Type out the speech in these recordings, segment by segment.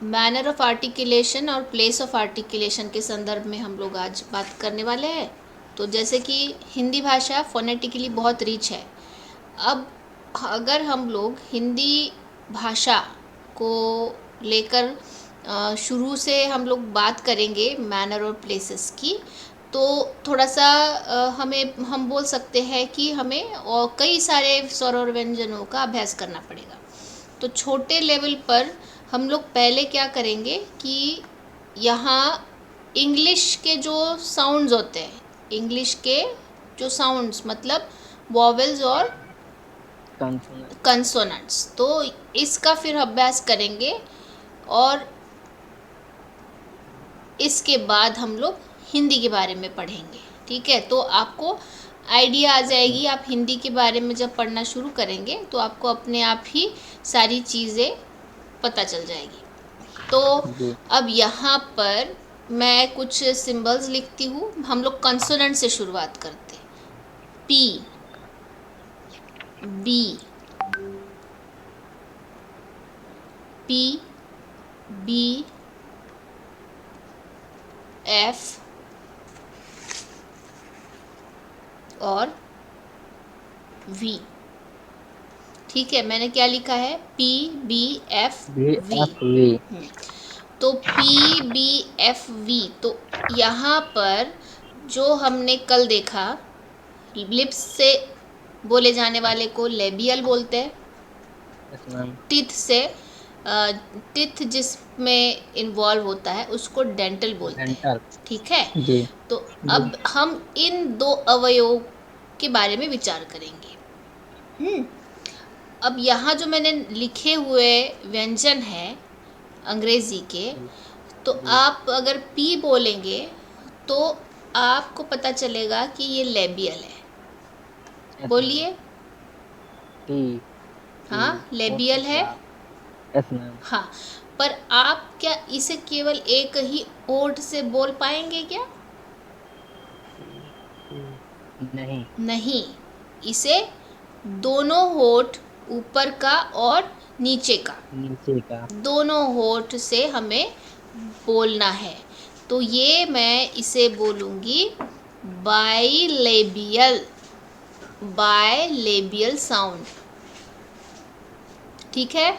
Manner of articulation और place of articulation के संदर्भ में हम लोग आज बात करने वाले हैं। तो जैसे कि हिंदी भाषा फोनेटिकली बहुत रिच है। अब अगर हम लोग हिंदी भाषा को लेकर शुरू से हम लोग बात करेंगे मैनर और प्लेसेस की, तो थोड़ा सा हम बोल सकते हैं कि हमें और कई सारे स्वर और व्यंजनों का अभ्यास करना पड़ेगा। तो छोटे लेवल पर हम लोग पहले क्या करेंगे कि यहाँ इंग्लिश के जो साउंड्स होते हैं, इंग्लिश के जो साउंड्स मतलब वॉवेल्स और कंसोनेंट्स, तो इसका फिर अभ्यास करेंगे और इसके बाद हम लोग हिंदी के बारे में पढ़ेंगे। ठीक है, तो आपको आइडिया आ जाएगी। आप हिंदी के बारे में जब पढ़ना शुरू करेंगे तो आपको अपने आप ही सारी चीज़ें पता चल जाएगी। तो अब यहाँ पर मैं कुछ सिंबल्स लिखती हूँ। हम लोग कंसोनेंट से शुरुआत करते हैं। P, B, P, B, F और वी। ठीक है, मैंने क्या लिखा है? P, B, F, V. तो पी, बी, एफ, वी। तो यहाँ पर जो हमने कल देखा, लिप्स से बोले जाने वाले को लेबियल बोलते हैं। टिथ से टिथ जिसमें इन्वॉल्व होता है उसको डेंटल बोलते हैं। ठीक है जी। तो अब हम इन दो अवयवों के बारे में विचार करेंगे। अब यहाँ जो मैंने लिखे हुए व्यंजन हैं अंग्रेजी के, तो आप अगर पी बोलेंगे तो आपको पता चलेगा कि ये लेबियल है। बोलिए। हाँ, लेबियल है। हाँ, पर आप क्या इसे केवल एक ही होठ से बोल पाएंगे क्या? नहीं, इसे दोनों होठ, ऊपर का और नीचे का दोनों होठ से हमें बोलना है। तो ये मैं इसे बोलूँगी बायलेबियल साउंड। ठीक है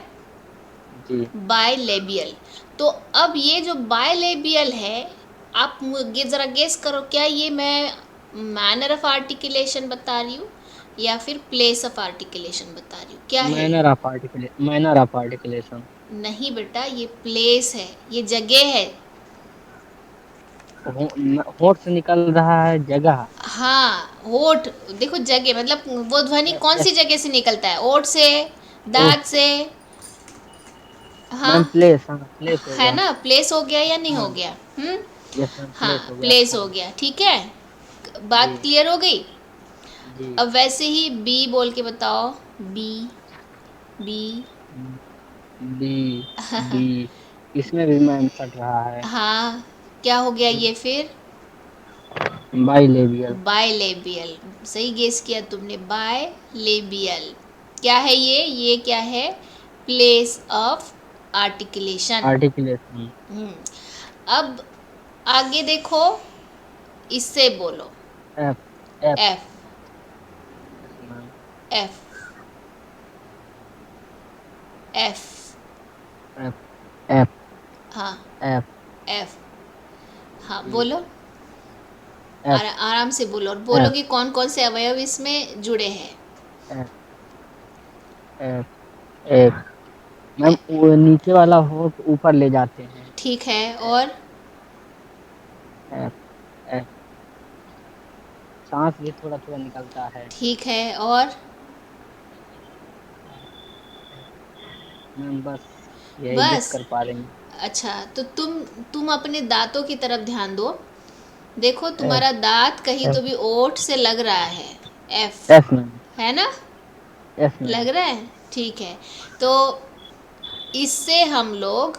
जी, बायलेबियल। तो अब ये जो बायलेबियल है, आप ज़रा गेस करो, क्या ये मैं मैनर ऑफ आर्टिकुलेशन बता रही हूँ या फिर प्लेस ऑफ आर्टिकुलेशन बता रही हूँ? क्या है? Manner of articulation. नहीं बेटा, ये प्लेस है, ये जगह है। होठ से निकल रहा है जगह। हाँ, होठ देखो, जगह मतलब वो ध्वनि कौन सी जगह से निकलता है? ओठ से, दांत से। हाँ, प्लेस। हाँ, प्लेस हो है गया। ना? प्लेस हो गया या नहीं हो हाँ, गया? यस मैम, हाँ, प्लेस हो गया। प्लेस हो गया। ठीक है, बात क्लियर हो गई। जी। अब वैसे ही बी बोल के बताओ। B, B. B, B. इसमें भी मैम फट रहा है। हाँ, क्या हो गया ये फिर? बाइलेबियल। बायलेबियल। सही गेस किया तुमने, बायलेबियल। क्या है ये क्या है? Place of articulation. अब आगे देखो, इससे बोलो। F, F, F, F, F. F, F, हाँ, एफ, एफ। हाँ, बोलो। एफ, आराम से बोलो और बोलो कि कौन कौन से अवयव इसमें जुड़े हैं। F, F, F. मैम वो नीचे वाला होठ ऊपर ले जाते हैं। ठीक है, और एफ, एफ। सांस भी थोड़ा थोड़ा निकलता है। ठीक है, और मैम बस यही गेस बस। कर पा रही हूँ। अच्छा, तो तुम अपने दांतों की तरफ ध्यान दो। देखो, एफ, तुम्हारा दांत कहीं तो एफ, भी ओठ से लग रहा है। एफ एफ मैम, है ना? एफ लग मैम। रहा है। ठीक है, तो इससे हम लोग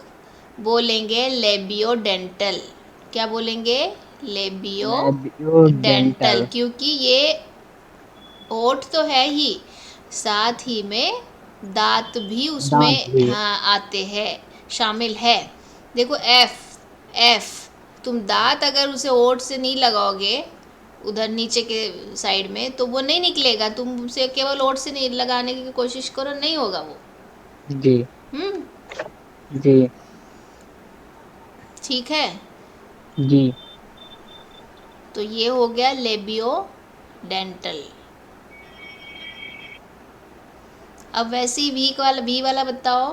बोलेंगे लेबियो डेंटल। क्या बोलेंगे? Labio labio dental, dental. क्योंकि ये होठ तो है ही, साथ ही में दांत भी दांत उसमें भी। हाँ आते हैं, शामिल है। देखो एफ, एफ, तुम दांत अगर उसे ओठ से नहीं लगाओगे उधर नीचे के साइड में तो वो नहीं निकलेगा। तुम उसे केवल ओठ से नहीं लगाने की कोशिश करो, नहीं होगा वो। जी हम्म। जी ठीक है, जी। तो ये हो गया लेबियो डेंटल। अब वैसे ही वी वाला बताओ।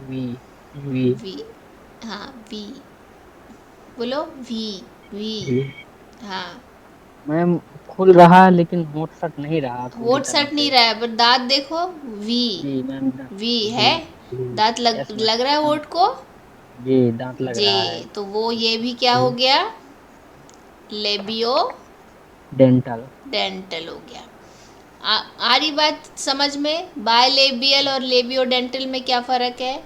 वी वी वी, हाँ वी, बोलो वी, वी, वी। हाँ। मैम खुल रहा है लेकिन होठ सट नहीं रहा पूरी होठ तरह सट नहीं से। रहा है पर दांत देखो, V, G ma'am. V G है। जी। दांत यस लग रहा है मैम। होठ को। जी दांत लग जे, रहा है। तो वो ये भी क्या हो जी। गया, लेबियो डेंटल। डेंटल हो गया। आ रही बात समझ में, बायलेबियल और लेबियो डेंटल में क्या फ़र्क है।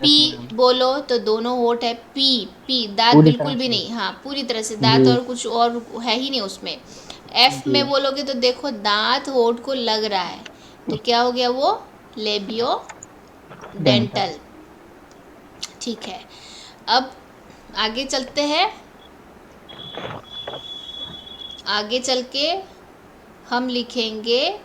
P yes ma'am. बोलो तो दोनों होठ है, पी, पी दांत पूरी बिल्कुल तरह भी से। नहीं, हाँ पूरी तरह से जी दांत और कुछ और है ही नहीं उसमें। F G. में बोलोगे तो देखो दांत होठ को लग रहा है, तो क्या हो गया वो, लेबियो डेंटल। डेंटल। ठीक है, अब आगे चलते हैं। आगे चल के हम लिखेंगे,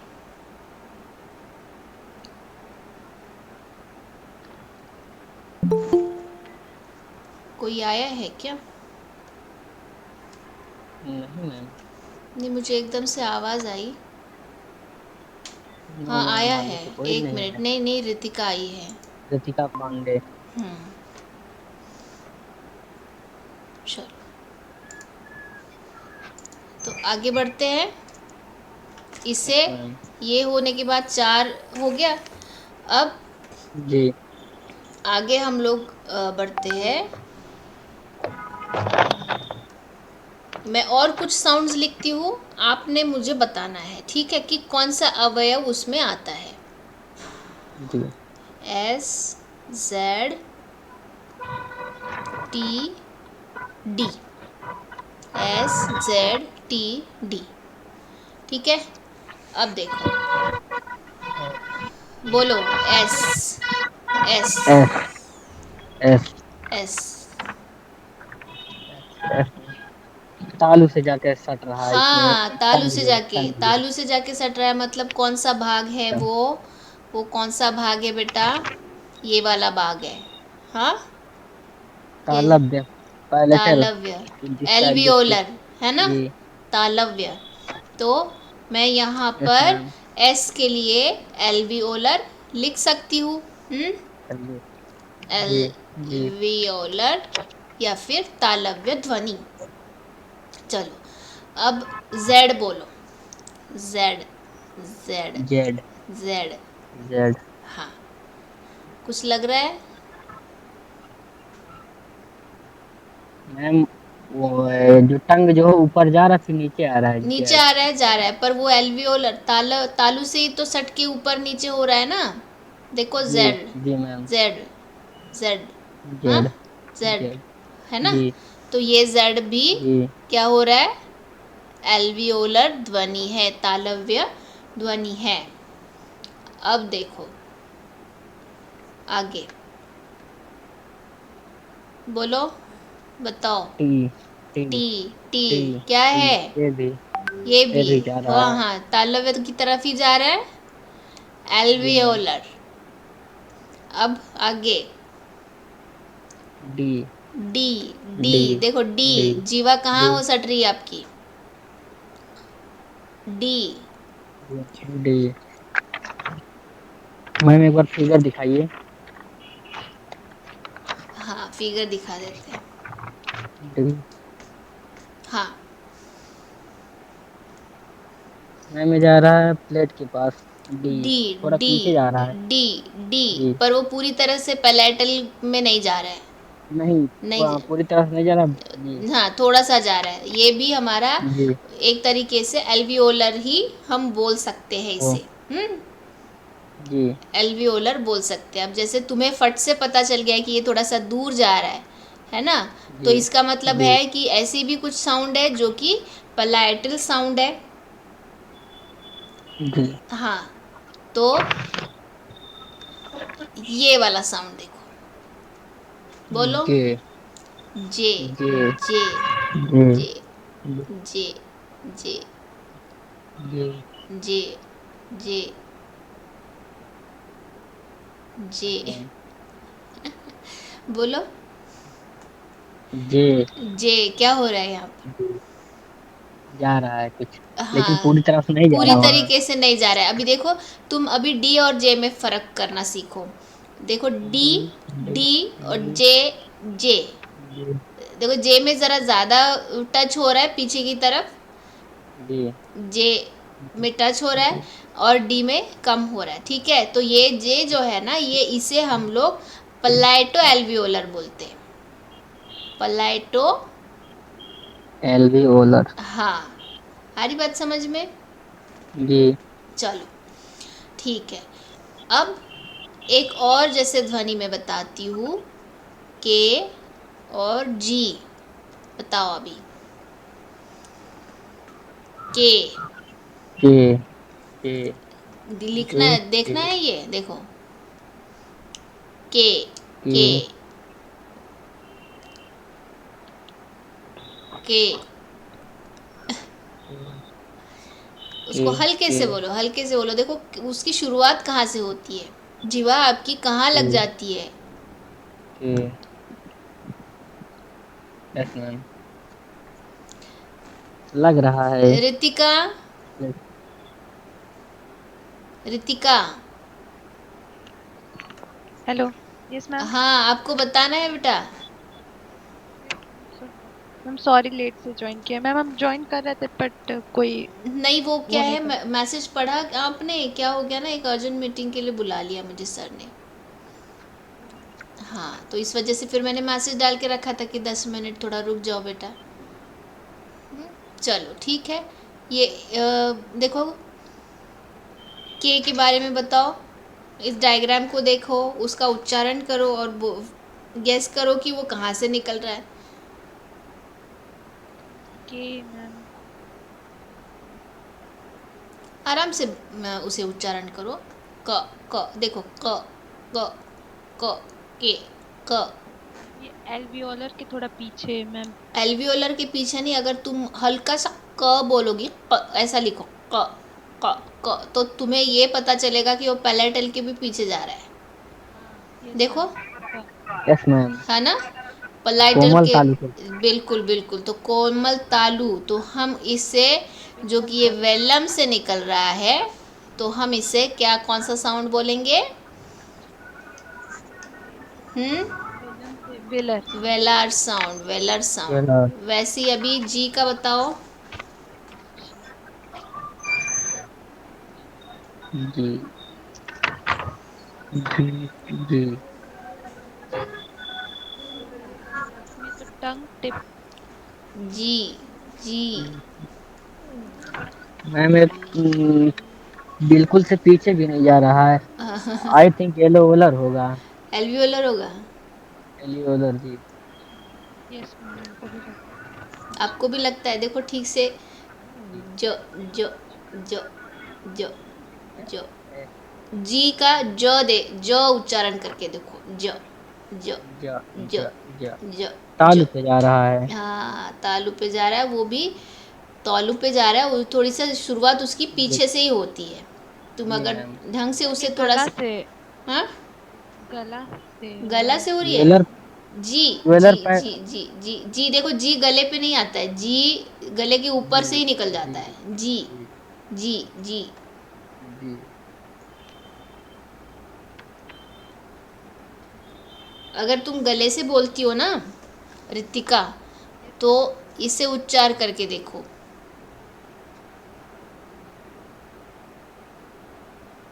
कोई आया है क्या। नहीं मैम। नहीं, मुझे एकदम से आवाज़ आई। नो हाँ मैम, आया अभी है, तो कोई एक नहीं मिनट, है। नहीं नहीं रितिका आई है। रितिका पांडे। हम्म, चलो तो आगे बढ़ते हैं। यस इसे, मैम। ये होने के बाद चार हो गया। अब जी आगे हम लोग बढ़ते हैं। मैं और कुछ साउंड्स लिखती हूँ, आपने मुझे बताना है, ठीक है, कि कौन सा अवयव उसमें आता है। जी। S, Z, T, D, S, Z, T, D. ठीक है, अब देखो, बोलो S, S, S S S. S. तालू से जाकर सट रहा है इसमें। हाँ, तालू टंग से जो जाके, टंग जो तालू से जाके सट रहा है, मतलब कौन सा भाग है टंग। वो कौन सा भाग है बेटा, ये वाला भाग है। हाँ, ये तालब्य। पैलेटल। तालव्य, जिसका जिसके। एल्वियोलर, है ना, जी। तालव्य। तो मैं यहाँ यस पर मैम। एस के लिए एल्वियोलर लिख सकती हूँ। चलिए। जी जी। एल्वियोलर या फिर तालव्य ध्वनि। चलो, अब जेड बोलो, Z, Z, Z Z. Z. हाँ, कुछ लग रहा है। मैम वो जो टंग जो है ऊपर जा रहा है फिर नीचे आ रहा है, नीचे जेड। आ रहा है, जा रहा है, पर वो एल्वियोलर तालू से ही तो सट के ऊपर नीचे हो रहा है ना। देखो जी जेड, जी मैम। जेड, जेड, हाँ, जेड जेड, जेड। है ना। जी तो ये जेड भी जी क्या हो रहा है, एल्वियोलर ध्वनि है, तालव्य ध्वनि है। अब देखो आगे, बोलो, बताओ। T T T, T T क्या टी। है, ये भी ये ये भी, भी जा रहा हाँ है। हाँ, तालव्य की तरफ ही जा रहा है, जी मैम। एल्वियोलर। अब आगे, डी डी, डी, डी देखो डी, डी जीवा कहाँ डी हो सट रही है आपकी, डी। डी। मैम एक बार फिगर दिखाइए। हाँ, फिगर दिखा देते हैं। डी। हाँ, मैम ये जा रहा है प्लेट के पास। डी। डी, थोड़ा डी, पीछे जा रहा है। डी, डी, जी। पर वो पूरी तरह से पैलेटल में नहीं जा रहा है। नहीं नहीं, पूरी तरह से नहीं जा रहा। जी हाँ थोड़ा सा जा रहा है, ये भी हमारा जी। एक तरीके से एल्वियोलर ही हम बोल सकते हैं ओ। इसे। जी एल्वियोलर बोल सकते हैं। अब जैसे तुम्हें फट से पता चल गया कि ये थोड़ा सा दूर जा रहा है ना, तो जी इसका मतलब जी है कि ऐसी भी कुछ साउंड है जो कि पलाइटल साउंड है। जी। हाँ, तो ये वाला साउंड देखो, बोलो। जे जे जे जे जे जे जे जे जे जे जे जे बोलो। जे जे क्या हो रहा है यहाँ जे जा रहा है कुछ, पर? लेकिन हाँ, पूरी तरह से नहीं जा पूरी रहा वहाँ। तरीके से नहीं जा रहा है। अभी देखो, तुम अभी डी और जे में फर्क करना सीखो। देखो डी, डी डी डी और डी जे, जे। जे देखो जे में ज़रा ज़्यादा टच हो रहा है पीछे की तरफ, डी जे में टच हो रहा है, और डी में कम हो रहा है। ठीक है, तो ये जे जो है ना, ये इसे हम लोग पलाइटो एल्वियोलर बोलते हैं। पलाइटो, एल्वियोलर। हाँ, आ रही बात समझ में? जी चलो ठीक है। अब एक और जैसे ध्वनि में बताती हूँ, के और जी। बताओ अभी। के के के लिखना के है, देखना के है, ये देखो। के के के के उसको हल्के के से बोलो, हल्के से बोलो। देखो उसकी शुरुआत कहाँ से होती है, जीवा आपकी कहाँ लग के जाती है? के यस मैम, लग रहा है। Ritika, Yes, Ritika. Hello. Yes ma'am. हाँ, आपको बताना है बेटा। मैम सॉरी, लेट से ज्वाइन किया मैम। हम ज्वाइन कर रहे थे बट कोई नहीं, वो क्या वो नहीं कर। है, मैसेज पढ़ा आपने? क्या हो गया ना, एक अर्जेंट मीटिंग के लिए बुला लिया मुझे सर ने। हाँ, तो इस वजह से फिर मैंने मैसेज डाल के रखा था कि 10 मिनट थोड़ा रुक जाओ बेटा। चलो ठीक है। ये देखो, के बारे में बताओ। इस डायग्राम को देखो, उसका उच्चारण करो और गेस करो कि वो कहाँ से निकल रहा है। के मैम। आराम से उसे उच्चारण करो। क, क देखो, क, क, क, के, क। ये एल्वियोलर के थोड़ा पीछे मैम। एल्वियोलर के पीछे नहीं, अगर तुम हल्का सा क बोलोगी, ऐसा लिखो, क, क, क, तो तुम्हें ये पता चलेगा कि वो पैलेटल के भी पीछे जा रहा है। यस देखो, मैम। Yes ma'am. है ना, पलाइटल कोमल के। तालु से। बिल्कुल बिल्कुल, तो कोमल तालु, तो हम इसे, जो कि ये वेलम से निकल रहा है, तो हम इसे क्या, कौन सा साउंड बोलेंगे? वेलम से वेलर। वेलार साउंड, वेलर वेलर। साउंड। वैसे ही अभी जी का बताओ। जी जी जी इसमें तो टंग टिप। जी जी मैम ये बिल्कुल से पीछे भी नहीं जा रहा है। आई थिंक एलोवेलर होगा। एल्वियोलर होगा। एलियोलर जी। यस मैम, हमको भी लगता है। आपको भी लगता है? देखो ठीक से, जी जो जो जो जो जो जी का ज दे, ज उच्चारण करके देखो, ज ज ज ज ज ज ज तालु ज। पे जा रहा है। हाँ, तालु पे जा रहा है, वो भी तालु पे जा रहा है। वो थोड़ी सा शुरुआत उसकी जी पीछे से ही होती है। तुम जी अगर मैम। ढंग से ये उसे थोड़ा गला सा, से, हाँ, गला से हो रहा गला है। से हो रही है। वेलर जी जी वेलर पे। जी जी जी जी, देखो जी गले पे नहीं आता है, जी गले के ऊपर जी से ही निकल जी जाता है। जी जी जी जी। जी अगर तुम गले से बोलती हो ना रितिका, यस तो मैम। इसे उच्चार करके देखो।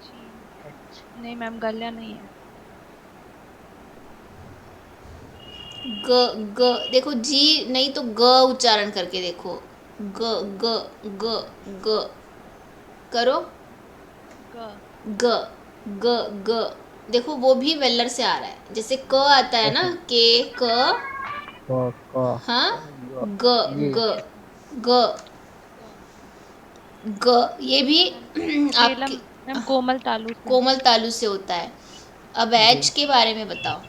जी। नहीं मैम, गला नहीं है। ग, ग देखो, जी नहीं तो ग उच्चारण करके देखो। ग ग ग ग करो। ग ग ग ग देखो, वो भी वेलर से आ रहा है। जैसे क आता है यस ना, मैम। के, क, क हाँ, ग ग जी ग ग ग, ये भी वेलम आपके मैम, कोमल तालु से। कोमल तालु से होता है। अब जी एच के बारे में बताओ।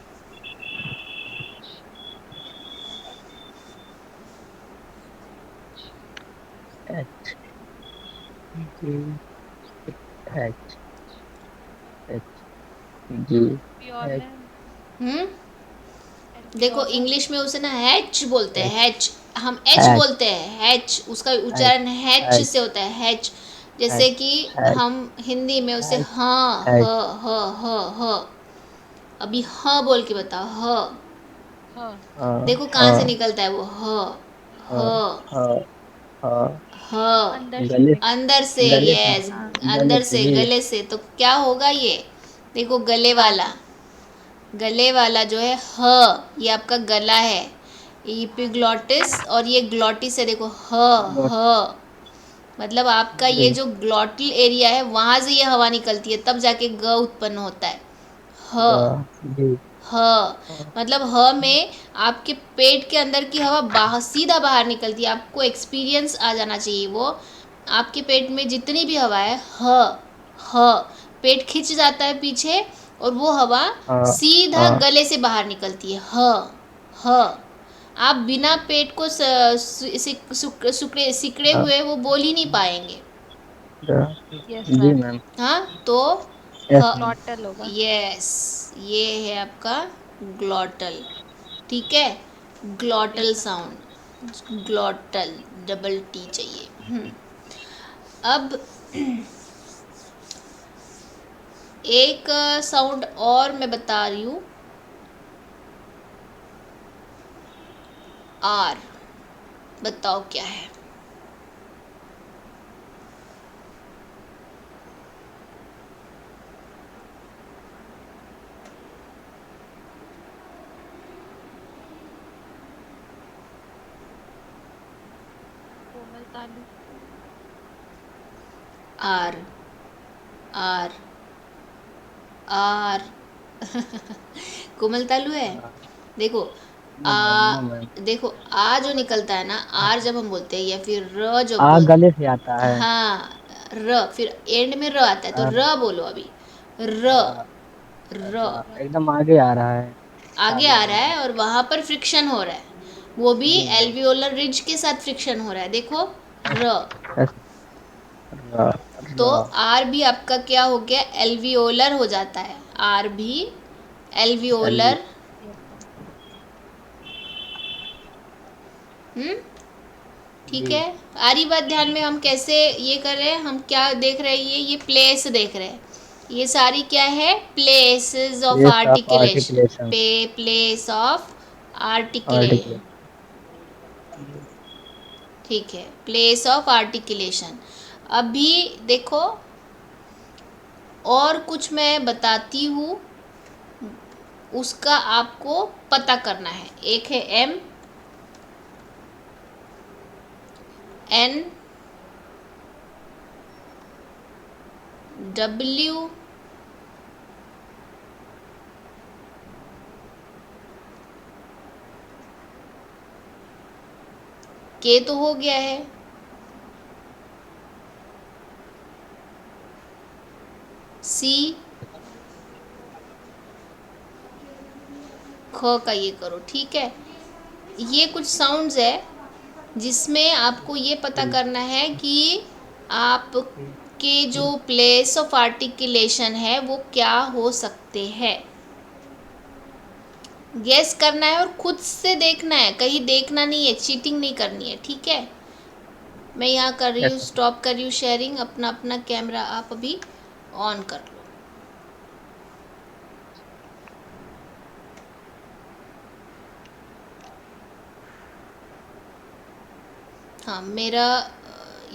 जी एच एच जी एल्वियोलर। हम्म देखो एल्वियोलर। इंग्लिश में उसे ना हैच बोलते हैं, एच हैच। हम एच एच बोलते हैं, हैच, उसका एच उच्चारण हैच एच से होता है, हैच। जैसे एच कि एच हम हिंदी में उसे एच हाँ ह एच ह। अभी हाँ बोल के बताओ, ह। हाँ। देखो कहाँ से हाँ निकलता है वो ह। हाँ ह हाँ हाँ ह। अंदर से गले अंदर से, गले से यस। हाँ। गले अंदर से से, जी गले से, तो क्या होगा ये? देखो गले वाला, नाक। गले वाला जो है ह, ये आपका गला है, एपिग्लॉटिस, और ये ग्लॉटिस है, देखो नोट ह। मतलब आपका ये जी जो ग्लॉटल एरिया है वहां से ये हवा निकलती है, तब जाके ग उत्पन्न होता है, ह। जी ह मतलब ह में आपके पेट के अंदर की हवा बाहर, सीधा बाहर निकलती है। आपको एक्सपीरियंस आ जाना चाहिए वो। आपके पेट में जितनी भी हवा है, ह, पेट खिंच जाता है पीछे, और वो हवा हाँ सीधा हाँ गले से बाहर निकलती है, ह। आप बिना पेट को सिकड़े हाँ हुए वो बोल ही नहीं पाएंगे। यस जी मैम। मैम हाँ, तो यस ह, मैम ग्लॉटल होगा। यस, ये है आपका ग्लॉटल। ठीक है, glottal yes ma'am. Sound, glottal, double T चाहिए। अब एक साउंड और मैं बता रही हूँ, आर। बताओ क्या है? कोमल तालु। Are, are, are. कोमल तालु है। देखो नो आ, मैम नो मैम देखो आ जो निकलता है ना, आर जब हम बोलते हैं, या फिर र जो आ बोल, गले से आता है हाँ, र, फिर एंड में र आता है, तो आ, र बोलो अभी, र, आ, र। एकदम आगे आ रहा है आगे आगे आ रहा बोलिए है और वहां पर फ्रिक्शन हो रहा है, वो भी जी मैम एल्वियोलर रिज के साथ फ्रिक्शन हो रहा है, देखो, एस र। एस र तो र आर भी आपका क्या हो गया? एल्वियोलर हो जाता है, आर भी एलवी एल्वियोलर। Yes ma'am. हम्म ठीक जी है। आ रही बात ध्यान में? हम कैसे ये कर रहे हैं, हम क्या देख रहे हैं, ये प्लेस देख रहे हैं। ये सारी क्या है? Places of place of articulation, articulation place of articulation. Articulation ठीक है, प्लेस ऑफ आर्टिकुलेशन। अभी देखो, और कुछ मैं बताती हूँ, उसका आपको पता करना है। एक है एम, एन, डब्ल्यू, के तो हो गया है, सी, ख का ये करो। ठीक है, ये कुछ साउंड्स है जिसमें आपको ये पता करना है कि आपके जो प्लेस ऑफ आर्टिकुलेशन है वो क्या हो सकते हैं। गेस करना है और खुद से देखना है, कहीं देखना नहीं है, चीटिंग नहीं करनी है। ठीक है, मैं यहाँ कर रही हूँ, यस स्टॉप कर रही हूँ शेयरिंग। अपना अपना कैमरा आप अभी ऑन कर लो। हाँ, मेरा,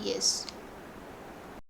यस,